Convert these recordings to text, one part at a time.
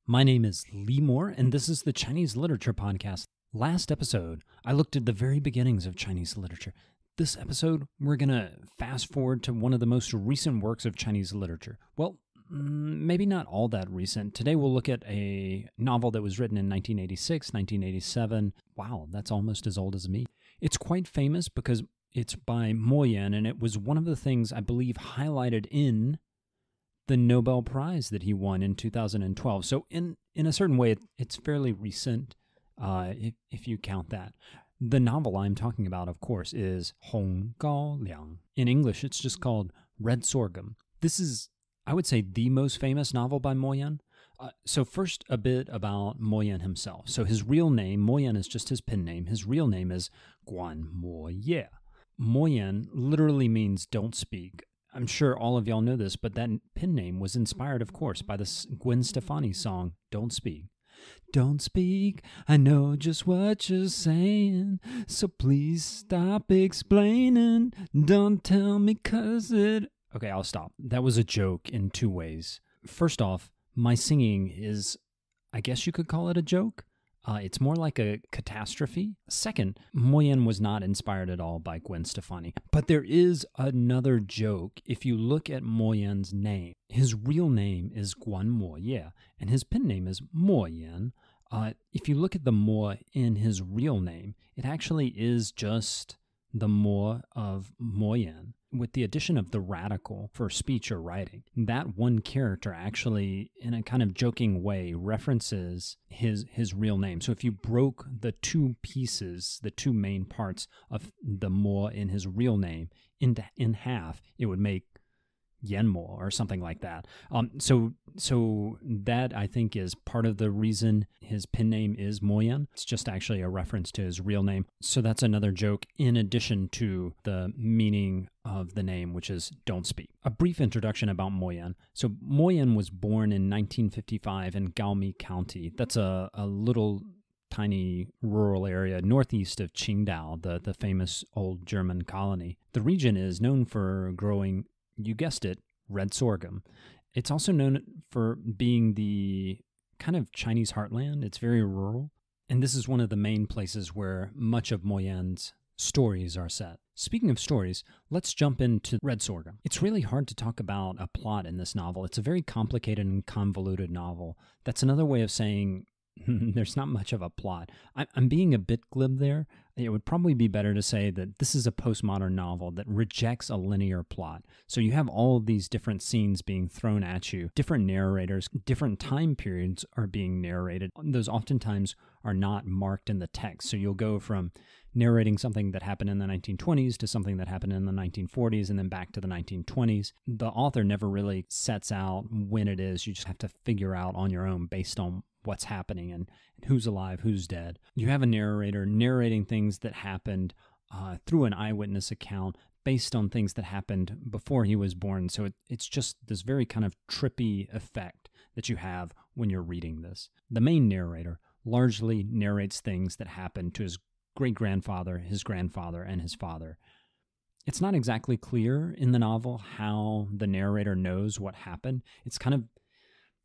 My name is Lee Moore, and this is the Chinese Literature Podcast. Last episode, I looked at the very beginnings of Chinese literature. This episode, we're going to fast forward to one of the most recent works of Chinese literature. Well, maybe not all that recent. Today, we'll look at a novel that was written in 1986, 1987. Wow, that's almost as old as me. It's quite famous because it's by Mo Yan, and it was one of the things I believe highlighted in the Nobel Prize that he won in 2012. So in a certain way, it's fairly recent, if you count that. The novel I'm talking about, of course, is Hong Gao Liang. In English, it's just called Red Sorghum. This is, I would say, the most famous novel by Mo Yan. So first, a bit about Mo Yan himself. So his real name, Mo Yan is just his pen name. His real name is Guan Mo Ye. Mo Yan literally means don't speak. I'm sure all of y'all know this, but that pen name was inspired, of course, by the Gwen Stefani song, Don't Speak. Don't speak, I know just what you're saying, so please stop explaining. Don't tell me 'cause it... Okay, I'll stop. That was a joke in two ways. First off, my singing is, I guess you could call it a joke. It's more like a catastrophe. Second, Mo Yan was not inspired at all by Gwen Stefani. But there is another joke if you look at Mo Yan's name. His real name is Guan Mo Ye, and his pen name is Mo Yan. If you look at the Mo in his real name, it actually is just the Mo of Mo Yan, with the addition of the radical for speech or writing. That one character actually, in a kind of joking way, references his real name. So if you broke the two pieces, the two main parts of the Mo in his real name in half, it would make Yanmo or something like that. So that, I think, is part of the reason his pen name is Mo Yan. It's just actually a reference to his real name. So that's another joke in addition to the meaning of the name, which is don't speak. A brief introduction about Mo Yan. So Mo Yan was born in 1955 in Gaomi County. That's a little tiny rural area northeast of Qingdao, the famous old German colony. The region is known for growing, you guessed it, red sorghum. It's also known for being the kind of Chinese heartland. It's very rural. And this is one of the main places where much of Mo Yan's stories are set. Speaking of stories, let's jump into Red Sorghum. It's really hard to talk about a plot in this novel. It's a very complicated and convoluted novel. That's another way of saying there's not much of a plot. I'm being a bit glib there. It would probably be better to say that this is a postmodern novel that rejects a linear plot. So you have all of these different scenes being thrown at you. Different narrators, different time periods are being narrated. Those oftentimes are not marked in the text. So you'll go from narrating something that happened in the 1920s to something that happened in the 1940s and then back to the 1920s. The author never really sets out when it is. You just have to figure out on your own based on what's happening and who's alive, who's dead. You have a narrator narrating things that happened through an eyewitness account based on things that happened before he was born. So it's just this very kind of trippy effect that you have when you're reading this. The main narrator largely narrates things that happened to his great-grandfather, his grandfather, and his father. It's not exactly clear in the novel how the narrator knows what happened. It's kind of,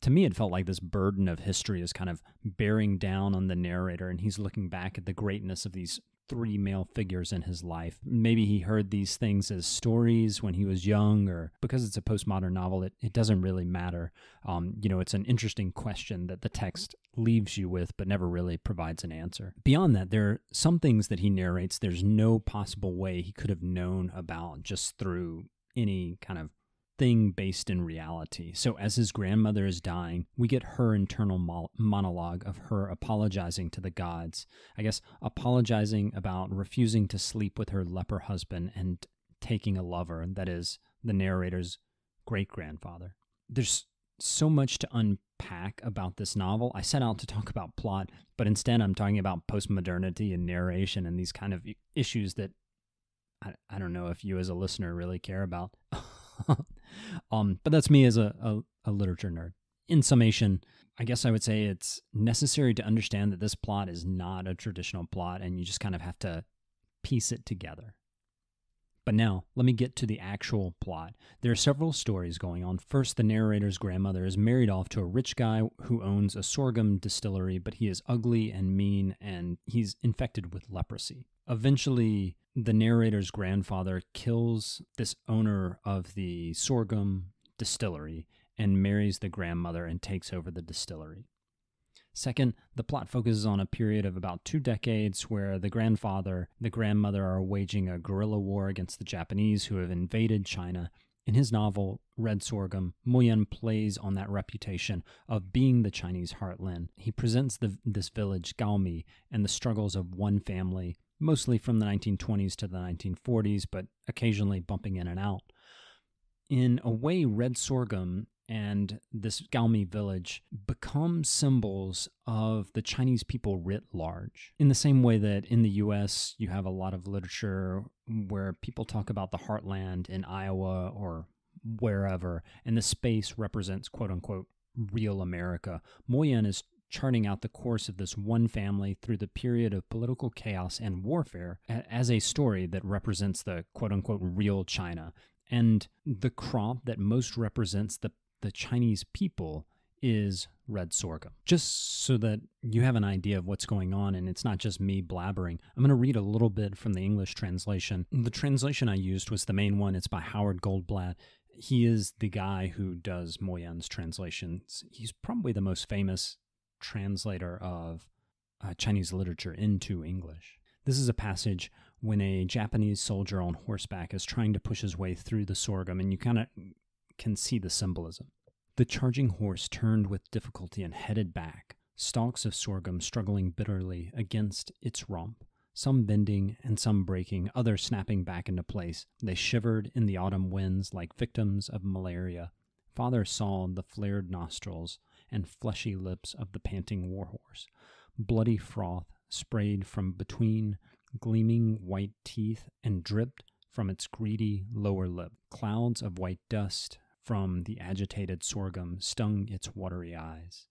to me, it felt like this burden of history is kind of bearing down on the narrator, and he's looking back at the greatness of these three male figures in his life. Maybe he heard these things as stories when he was young, or because it's a postmodern novel, it doesn't really matter. It's an interesting question that the text leaves you with, but never really provides an answer. Beyond that, there are some things that he narrates there's no possible way he could have known about just through any kind of thing based in reality. So as his grandmother is dying, we get her internal monologue of her apologizing to the gods. I guess apologizing about refusing to sleep with her leper husband and taking a lover, that is the narrator's great-grandfather. There's so much to unpack about this novel. I set out to talk about plot, but instead I'm talking about postmodernity and narration and these kind of issues that I don't know if you as a listener really care about. But that's me as a literature nerd. In summation, I guess I would say it's necessary to understand that this plot is not a traditional plot, and you just kind of have to piece it together. But now, let me get to the actual plot. There are several stories going on. First, the narrator's grandmother is married off to a rich guy who owns a sorghum distillery, but he is ugly and mean, and he's infected with leprosy. Eventually, the narrator's grandfather kills this owner of the sorghum distillery and marries the grandmother and takes over the distillery. Second, the plot focuses on a period of about 2 decades where the grandfather, the grandmother are waging a guerrilla war against the Japanese who have invaded China. In his novel, Red Sorghum, Mo Yan plays on that reputation of being the Chinese heartland. He presents this village, Gaomi, and the struggles of one family, mostly from the 1920s to the 1940s, but occasionally bumping in and out. In a way, Red Sorghum and this Gaomi village become symbols of the Chinese people writ large. In the same way that in the U.S., you have a lot of literature where people talk about the heartland in Iowa or wherever, and the space represents, quote-unquote, real America. Mo Yan is charting out the course of this one family through the period of political chaos and warfare as a story that represents the, quote-unquote, real China. And the crop that most represents the Chinese people is red sorghum. Just so that you have an idea of what's going on and it's not just me blabbering, I'm going to read a little bit from the English translation. The translation I used was the main one. It's by Howard Goldblatt. He is the guy who does Mo Yan's translations. He's probably the most famous translator of Chinese literature into English. This is a passage when a Japanese soldier on horseback is trying to push his way through the sorghum, and you kind of can see the symbolism. The charging horse turned with difficulty and headed back, stalks of sorghum struggling bitterly against its rump, some bending and some breaking, others snapping back into place. They shivered in the autumn winds like victims of malaria. Father saw the flared nostrils and fleshy lips of the panting warhorse. Bloody froth sprayed from between gleaming white teeth and dripped from its greedy lower lip. Clouds of white dust from the agitated sorghum stung its watery eyes.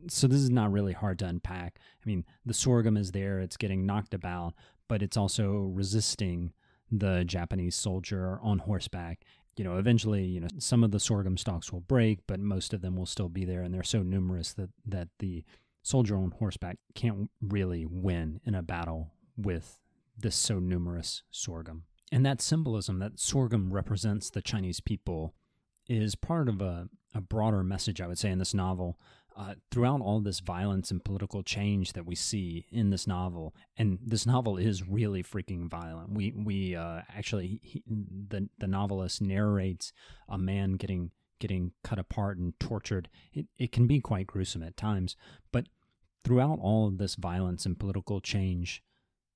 So this is not really hard to unpack. I mean, the sorghum is there, it's getting knocked about, but it's also resisting the Japanese soldier on horseback. Eventually, some of the sorghum stalks will break, but most of them will still be there, and they're so numerous that the soldier on horseback can't really win in a battle with this so numerous sorghum. And that symbolism, that sorghum represents the Chinese people, is part of a broader message, I would say, in this novel. Throughout all this violence and political change that we see in this novel, and this novel is really freaking violent. The novelist narrates a man getting cut apart and tortured. It can be quite gruesome at times, but throughout all of this violence and political change,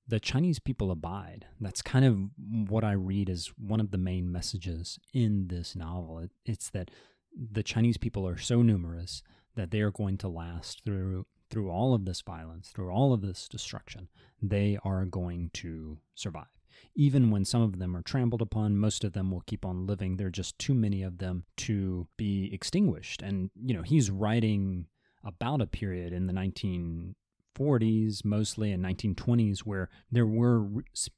the Chinese people abide. That's kind of what I read as one of the main messages in this novel. It's that the Chinese people are so numerous that they are going to last through all of this violence, through all of this destruction. They are going to survive. Even when some of them are trampled upon, most of them will keep on living. There are just too many of them to be extinguished. And, he's writing about a period in the 1940s, mostly, and 1920s, where there were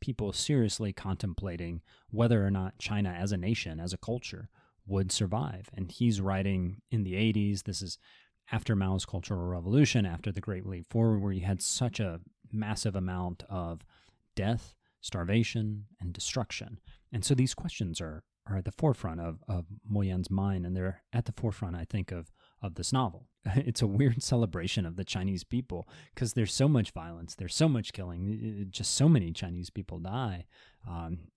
people seriously contemplating whether or not China as a nation, as a culture, would survive. And he's writing in the 80s. This is after Mao's Cultural Revolution, after the Great Leap Forward, where you had such a massive amount of death, starvation, and destruction. And so these questions are at the forefront of Mo Yan's mind, and they're at the forefront, I think, of this novel. It's a weird celebration of the Chinese people because there's so much violence, there's so much killing, just so many Chinese people die,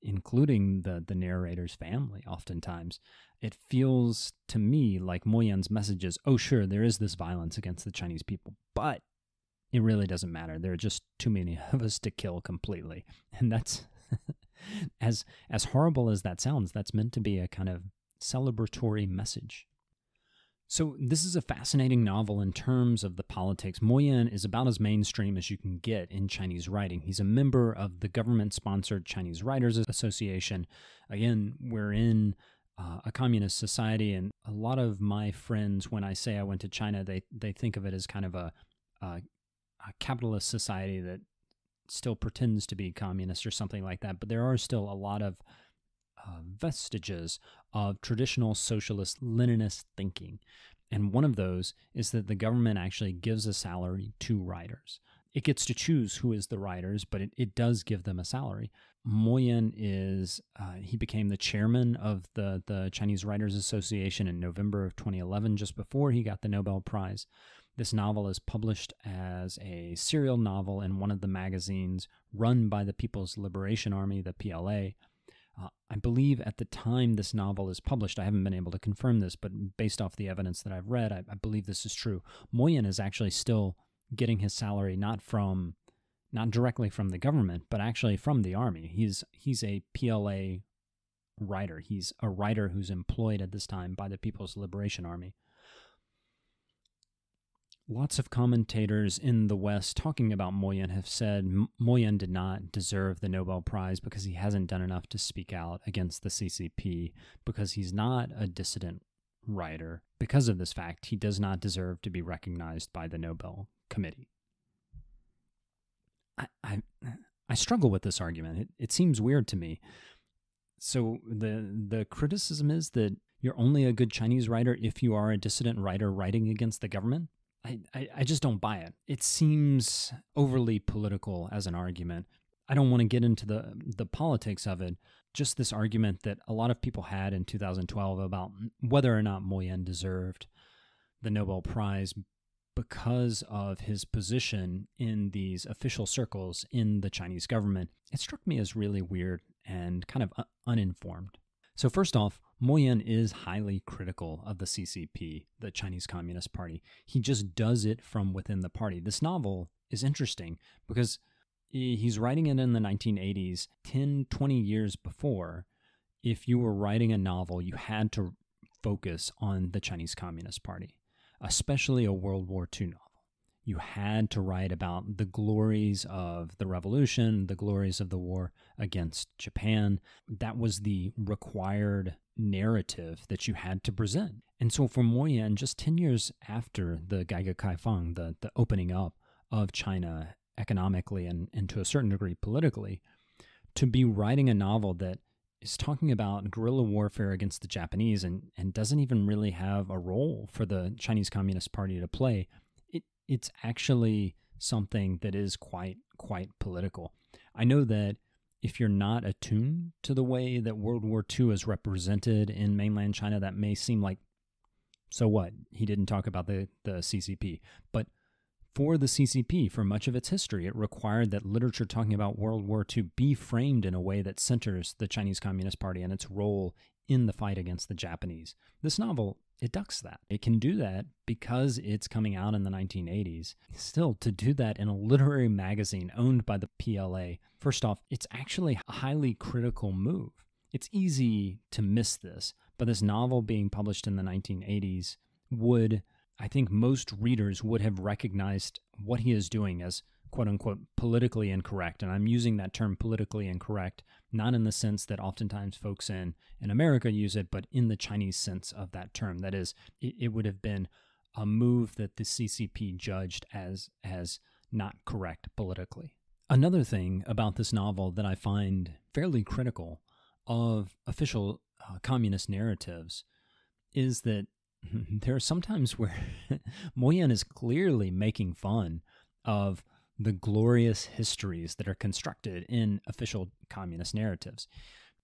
including the narrator's family oftentimes. It feels to me like Mo Yan's message is, oh sure, there is this violence against the Chinese people, but it really doesn't matter. There are just too many of us to kill completely. And that's, as horrible as that sounds, that's meant to be a kind of celebratory message. So this is a fascinating novel in terms of the politics. Mo Yan is about as mainstream as you can get in Chinese writing. He's a member of the government-sponsored Chinese Writers Association. Again, we're in a communist society, and a lot of my friends, when I say I went to China, they think of it as kind of a capitalist society that still pretends to be communist or something like that. But there are still a lot of vestiges of traditional socialist Leninist thinking. And one of those is that the government actually gives a salary to writers. It gets to choose who is the writers, but it does give them a salary. Mo Yan he became the chairman of the Chinese Writers Association in November of 2011, just before he got the Nobel Prize. This novel is published as a serial novel in one of the magazines run by the People's Liberation Army, the PLA. I believe at the time this novel is published, I haven't been able to confirm this, but based off the evidence that I've read, I believe this is true. Mo Yan is actually still getting his salary not directly from the government, but actually from the army. He's a PLA writer. He's a writer who's employed at this time by the People's Liberation Army. Lots of commentators in the West talking about Mo Yan have said Mo Yan did not deserve the Nobel Prize because he hasn't done enough to speak out against the CCP, because he's not a dissident writer. Because of this fact, he does not deserve to be recognized by the Nobel Committee. I struggle with this argument. It seems weird to me. So the criticism is that you're only a good Chinese writer if you are a dissident writer writing against the government. I just don't buy it. It seems overly political as an argument. I don't want to get into the politics of it. Just this argument that a lot of people had in 2012 about whether or not Mo Yan deserved the Nobel Prize because of his position in these official circles in the Chinese government. It struck me as really weird and kind of uninformed. So first off, Mo Yan is highly critical of the CCP, the Chinese Communist Party. He just does it from within the party. This novel is interesting because he's writing it in the 1980s, 10, 20 years before. If you were writing a novel, you had to focus on the Chinese Communist Party, especially a World War II novel. You had to write about the glories of the revolution, the glories of the war against Japan. That was the required narrative that you had to present. And so for Mo Yan, just 10 years after the 改革开放, the opening up of China economically and to a certain degree politically, to be writing a novel that is talking about guerrilla warfare against the Japanese and doesn't even really have a role for the Chinese Communist Party to play, it's actually something that is quite political. I know that if you're not attuned to the way that World War II is represented in mainland China, that may seem like, so what? He didn't talk about the CCP. But for the CCP, for much of its history, it required that literature talking about World War II be framed in a way that centers the Chinese Communist Party and its role in the fight against the Japanese. This novel, it ducks that. It can do that because it's coming out in the 1980s. Still, to do that in a literary magazine owned by the PLA, first off, it's actually a highly critical move. It's easy to miss this, but this novel being published in the 1980s would, I think most readers would have recognized what he is doing as quote-unquote politically incorrect. And I'm using that term politically incorrect, not in the sense that oftentimes folks in America use it, but in the Chinese sense of that term. That is, it would have been a move that the CCP judged as not correct politically. Another thing about this novel that I find fairly critical of official communist narratives is that there are sometimes where Mo Yan is clearly making fun of the glorious histories that are constructed in official communist narratives.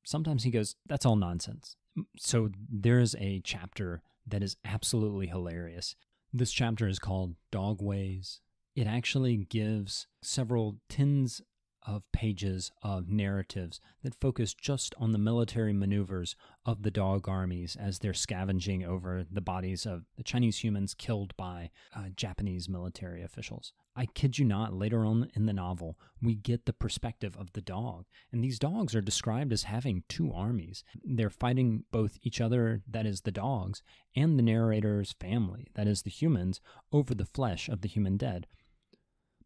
Sometimes he goes, that's all nonsense. So there is a chapter that is absolutely hilarious. This chapter is called Dog Ways. It actually gives several tens of pages of narratives that focus just on the military maneuvers of the dog armies as they're scavenging over the bodies of the Chinese humans killed by Japanese military officials. I kid you not, later on in the novel, we get the perspective of the dog. And these dogs are described as having two armies. They're fighting both each other, that is the dogs, and the narrator's family, that is the humans, over the flesh of the human dead.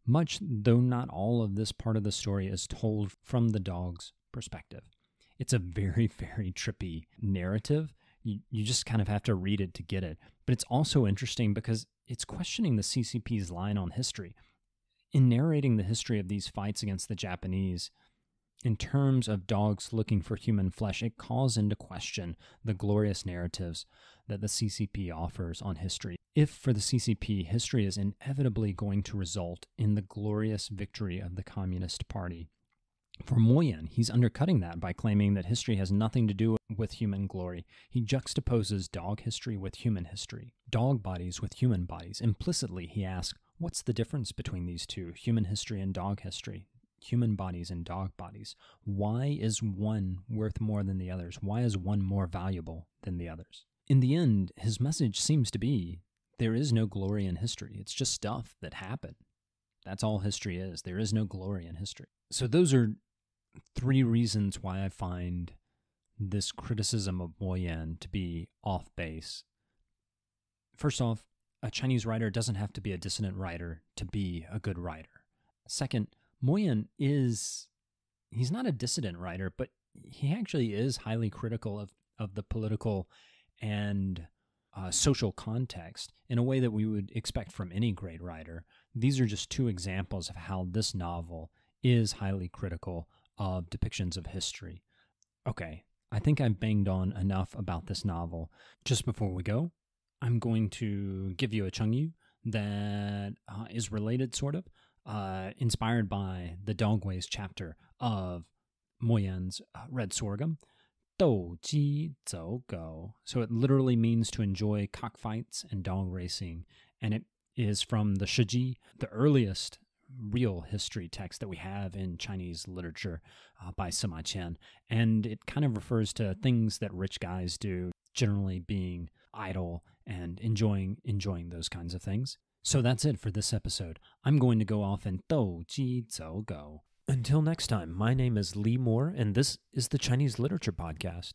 Much, though not all of this part of the story is told from the dog's perspective. It's a very, very trippy narrative. You just kind of have to read it to get it. But it's also interesting because it's questioning the CCP's line on history. In narrating the history of these fights against the Japanese, In terms of dogs looking for human flesh, it calls into question the glorious narratives that the CCP offers on history. If for the CCP, history is inevitably going to result in the glorious victory of the Communist Party, for Moyen, he's undercutting that by claiming that history has nothing to do with human glory. He juxtaposes dog history with human history, dog bodies with human bodies. Implicitly, he asks, what's the difference between these two, human history and dog history? Human bodies and dog bodies. Why is one worth more than the others? Why is one more valuable than the others? In the end, his message seems to be, there is no glory in history. It's just stuff that happened. That's all history is. There is no glory in history. So those are 3 reasons why I find this criticism of Moyen to be off base. First off, a Chinese writer doesn't have to be a dissident writer to be a good writer. Second, Moyen he's not a dissident writer, but he actually is highly critical of the political and social context in a way that we would expect from any great writer. These are just 2 examples of how this novel is highly critical of depictions of history. Okay, I think I've banged on enough about this novel. Just before we go, I'm going to give you a Chengyu that is related, sort of, inspired by the Dog Ways chapter of Moyen's Red Sorghum. 斗鸡走狗. So it literally means to enjoy cockfights and dog racing, and it is from the Shiji, the earliest real history text that we have in Chinese literature by Sima Qian, and it kind of refers to things that rich guys do, generally being idle and enjoying those kinds of things. So that's it for this episode. I'm going to go off and 斗鸡走狗. Until next time, my name is Lee Moore, and this is the Chinese Literature Podcast.